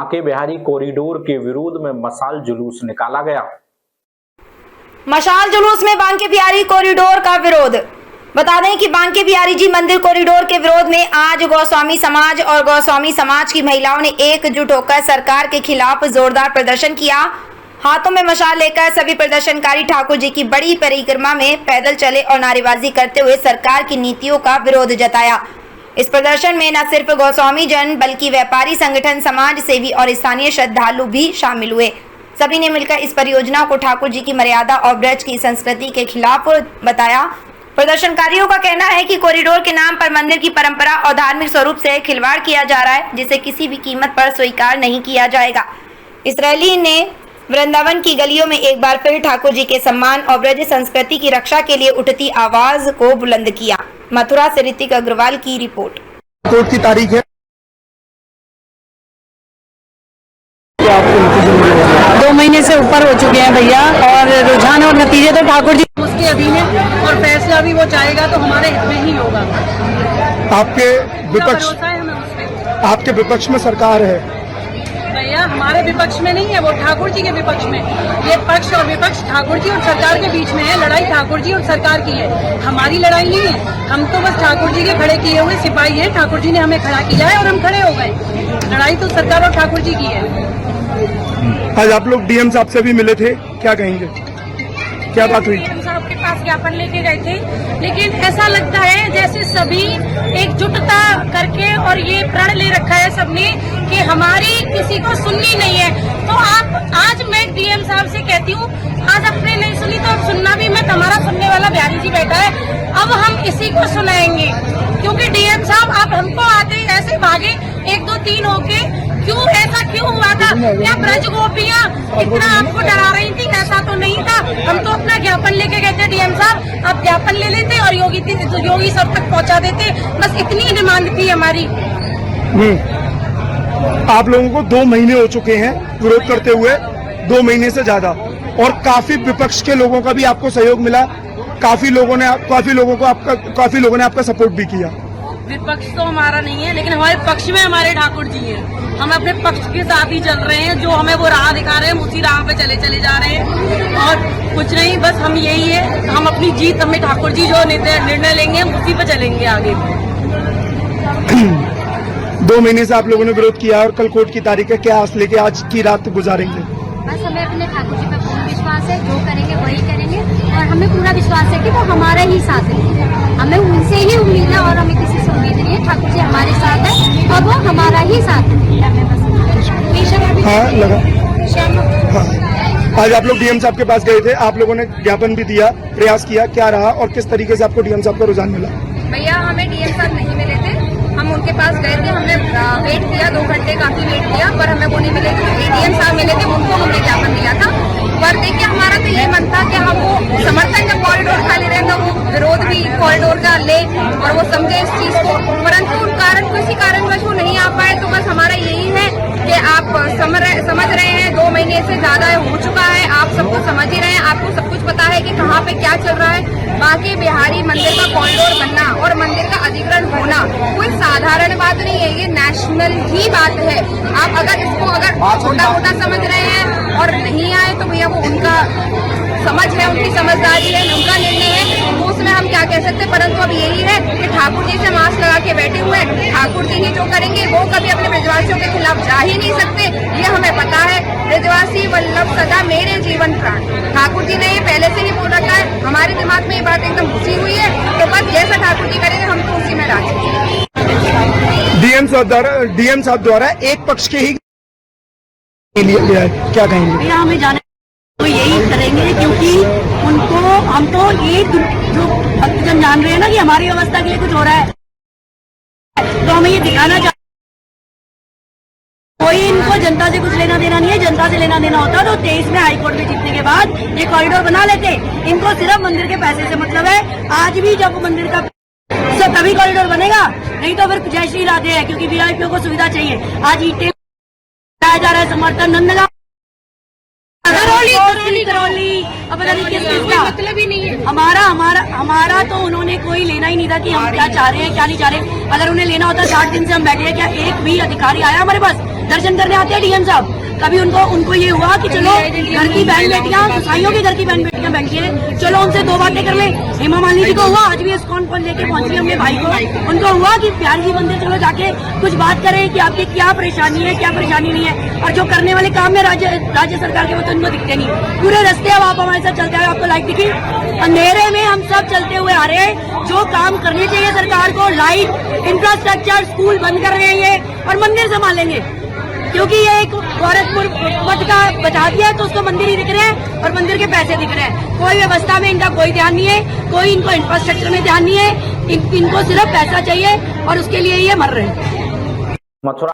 Banke Bihari corridor के विरोध में मशाल जुलूस निकाला गया। मशाल जुलूस में बांके बिहारी कॉरिडोर का विरोध। बता दें कि बांके बिहारी जी मंदिर कॉरिडोर के विरोध में आज गौस्वामी समाज और गौस्वामी समाज की महिलाओं ने एकजुट होकर सरकार के खिलाफ जोरदार प्रदर्शन किया। हाथों में मशाल लेकर सभी प्रदर्शनकारी ठाकुर जी की बड़ी परिक्रमा में पैदल चले और नारेबाजी करते हुए सरकार की नीतियों का विरोध जताया। इस प्रदर्शन में न सिर्फ गौस्वामी जन बल्कि व्यापारी संगठन, समाज सेवी और स्थानीय श्रद्धालु भी शामिल हुए। सभी ने मिलकर इस परियोजना को ठाकुर जी की मर्यादा और ब्रज की संस्कृति के खिलाफ बताया। प्रदर्शनकारियों का कहना है कि कॉरिडोर के नाम पर मंदिर की परंपरा और धार्मिक स्वरूप से खिलवाड़ किया जा रहा है, जिसे किसी भी कीमत पर स्वीकार नहीं किया जाएगा। इस रैली ने वृंदावन की गलियों में एक बार फिर ठाकुर जी के सम्मान और ब्रज संस्कृति की रक्षा के लिए उठती आवाज को बुलंद किया। मथुरा से ऋतिक अग्रवाल की रिपोर्ट। कोर्ट की तारीख है 2 महीने से ऊपर हो चुके हैं भैया, और रुझान और नतीजे तो ठाकुर जी उसके अधीन है और फैसला भी वो चाहेगा तो हमारे हित में ही होगा। आपके विपक्ष में सरकार है भैया, हमारे विपक्ष में नहीं है, वो ठाकुर जी के विपक्ष में। ये पक्ष और विपक्ष ठाकुर जी और सरकार के बीच में है। लड़ाई ठाकुर जी और सरकार की है, हमारी लड़ाई नहीं है। हम तो बस ठाकुर जी के खड़े किए हुए सिपाही हैं। ठाकुर जी ने हमें खड़ा किया है और हम खड़े हो गए। लड़ाई तो सरकार और ठाकुर जी की है। आज आप लोग डीएम साहब से भी मिले थे, क्या कहेंगे, क्या बात हुई? डीएम साहब के पास ज्ञापन लेके गए थे, लेकिन ऐसा लगता है जैसे सभी एकजुटता करके और ये प्रण ले रखा है सबने कि हमारी किसी को सुननी नहीं है। तो आप आज मैं डीएम साहब से कहती हूँ, आज अपने नहीं सुनी तो अब सुनना भी मत। हमारा सुनने वाला बिहारी जी बैठा है, अब हम इसी को सुनाएंगे। क्योंकि डीएम साहब आप हमको आते ही ऐसे भागे 1 2 3 होके, क्यों ऐसा क्यों हुआ था? क्या ब्रज गोपियाँ इतना आपको डरा रही थी? ऐसा तो नहीं था। हम तो अपना ज्ञापन लेके गए थे डीएम साहब, आप ज्ञापन ले लेते और योगी सब तक पहुंचा देते। बस इतनी डिमांड थी हमारी। आप लोगों को 2 महीने हो चुके हैं विरोध करते हुए, 2 महीने से ज्यादा, और काफी विपक्ष के लोगों का भी आपको सहयोग मिला। काफी लोगों ने आपका सपोर्ट भी किया। विपक्ष तो हमारा नहीं है, लेकिन हमारे पक्ष में हमारे ठाकुर जी हैं। हम अपने पक्ष के साथ ही चल रहे हैं, जो हमें वो राह दिखा रहे हैं, उसी राह पे चले जा रहे हैं। और कुछ नहीं, बस हम यही है, हम अपनी जीत, हमें ठाकुर जी जो निर्णय लेंगे हम उसी पे चलेंगे आगे। 2 महीने से आप लोगों ने विरोध किया और कल कोर्ट की तारीख है, क्या आस लेके आज की रात गुजारेंगे? बस हमें अपने ठाकुर जी पर पूर्ण विश्वास है, जो करेंगे वही करेंगे, और हमें पूरा विश्वास है कि वो हमारा ही साथ है। हमें उनसे ही उम्मीद है और हमें किसी से उम्मीद नहीं है। ठाकुर जी हमारे साथ है और वो हमारा ही साथ है। हाँ, लगा। हाँ। आज आप लोग डीएम साहब के पास गए थे, आप लोगों ने ज्ञापन भी दिया, प्रयास किया, क्या रहा और किस तरीके से आपको डीएम साहब का रुझान मिला? भैया, हमें डीएम साहब नहीं मिले थे, हम उनके पास गए थे। हमने वेट किया 2 घंटे, काफी वेट किया, पर हमें वो नहीं मिले थे। डीएम साहब मिले थे, उनको हमने ज्ञापन दिया था। पर देखिए, हमारा तो ये मन था कि हम वो समर्थन जब कॉरिडोर का ले रहे हैं तो वो विरोध भी कॉरिडोर का ले और वो समझे इस चीज को, परंतु उन किसी कारणवश वो नहीं आ पाए। तो बस हमारा यही है कि आप समझ रहे हैं, 2 महीने से ज्यादा हो चुका है, आप सबको समझ ही रहे हैं, आपको सब कुछ पता है कि कहाँ पे क्या चल रहा है। बांके बिहारी मंदिर का कॉरिडोर बनना और मंदिर का अधिग्रहण होना कोई साधारण बात नहीं है, ये नेशनल ही बात है। आप अगर इसको छोटा मोटा समझ रहे हैं और नहीं आए तो भैया वो उनका समझ है, उनकी समझदारी है, उनका निर्णय है, तो उसमें हम क्या कह सकते हैं। परंतु अब यही है कि ठाकुर जी से मास्क लगा के बैठे हुए हैं, ठाकुर जी ही जो करेंगे, वो कभी अपने ब्रजवासियों के खिलाफ जा ही नहीं सकते, ये हमें पता है। ब्रजवासी वल्लभ सदा मेरे जीवन प्राण, ठाकुर जी ने ये पहले से ही बोल रखा है। हमारे दिमाग में ये बात एकदम घुसी हुई है, तो बस जैसा ठाकुर जी करेंगे हम तो उसी में राजी। डीएम साहब द्वारा एक पक्ष के ही क्या कहेंगे? भैया, हमें जाने तो यही करेंगे, क्योंकि उनको हम तो ये जो भक्तजन जान रहे हैं ना कि हमारी अवस्था के लिए कुछ हो रहा है, तो हमें ये दिखाना चाहिए। कोई इनको जनता से कुछ लेना देना नहीं है। जनता से लेना देना होता तो 23 में हाईकोर्ट में जीतने के बाद ये कॉरिडोर बना लेते। इनको सिर्फ मंदिर के पैसे से मतलब है। आज भी जब मंदिर का तभी कॉरिडोर बनेगा, नहीं तो फिर जय श्री राधे है, क्योंकि वीआईपीओ को सुविधा चाहिए। आज ईटे जा रहा है, समर्थन नंदगांव करौली अब पता नहीं किस कोई चीज का मतलब ही नहीं है। हमारा तो उन्होंने कोई लेना ही नहीं था कि हम क्या चाह रहे हैं क्या नहीं चाह रहे। अगर उन्हें लेना होता 60 दिन से हम बैठे हैं, क्या एक भी अधिकारी आया हमारे पास? दर्शन करने आते हैं डीएम साहब, कभी उनको ये हुआ कि चलो घर की बहन बेटियां, गोसाइयों के घर की बहन बेटियां बैठी हैं, चलो उनसे 2 बातें कर ले। हेमा मालिनी जी को हुआ, आज भी इस्कॉन को लेके पहुंची हमने भाई को, उनको हुआ कि प्यारी जी मंदिर चलो जाके कुछ बात करें कि आपकी क्या परेशानी है क्या परेशानी नहीं है। और जो करने वाले काम है राज्य सरकार के, वो तो उनको दिखते नहीं। पूरे रास्ते अब आप हमारे साथ चलते हैं, आपको लाइट दिखी? अंधेरे में हम सब चलते हुए आ रहे हैं। जो काम करने चाहिए सरकार को, लाइट, इंफ्रास्ट्रक्चर, स्कूल बंद कर रहे हैं ये, और मंदिर संभालेंगे क्योंकि ये एक गोरखपुर पद का बता दिया है तो उसको मंदिर ही दिख रहे हैं और मंदिर के पैसे दिख रहे हैं। कोई व्यवस्था में इनका कोई ध्यान नहीं है, कोई इनको इंफ्रास्ट्रक्चर में ध्यान नहीं है, इनको सिर्फ पैसा चाहिए और उसके लिए ये मर रहे हैं। मथुरा